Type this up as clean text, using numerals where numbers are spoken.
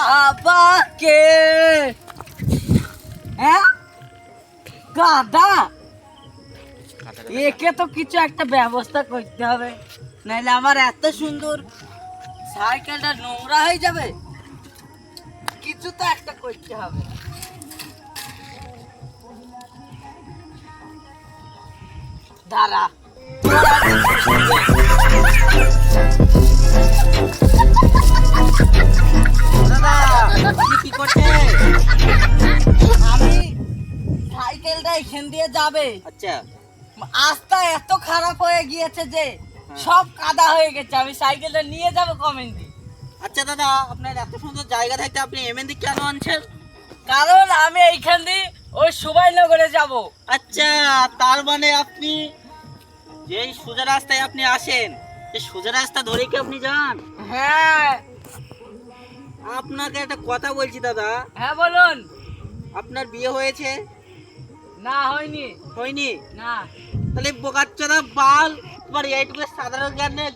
বাবাকে হ্যাঁ গাধা, একে তো কিছু একটা ব্যবস্থা করতে হবে, নাহলে আমার এত সুন্দর সাইকেলটা নোংরা হয়ে যাবে। কিছু তো একটা করতে হবে। দাঁড়া, দাদা আপনি কি করছেন? আমি সাইকেলটা এখান দিয়ে যাবে, আচ্ছা রাস্তা এত খারাপ হয়ে গিয়েছে যে সব কাদা হয়ে গেছে, আমি সাইকেলটা নিয়ে যাবো কমেন্টে। আচ্ছা দাদা, আপনার এত সুন্দর জায়গা থাকতে আপনি এমএনডি কেন আনছেন? কারণ আমি এইখান দিয়ে ওই সুভাষনগরে যাব। আচ্ছা, তার মানে আপনি যেই সোজা রাস্তায় আপনি আসেন, সেই সোজা রাস্তা ধরে কি আপনি যান? হ্যাঁ আপনাকে একটা কথা বলছি দাদা, হ্যাঁ বলুন। আপনার বিয়ে হয়েছে? না হয়নি। হয়নি? না তাহলে বোকাচ্চোদা বাল, তোমার এইটুকু সাধারণ জ্ঞান নেই।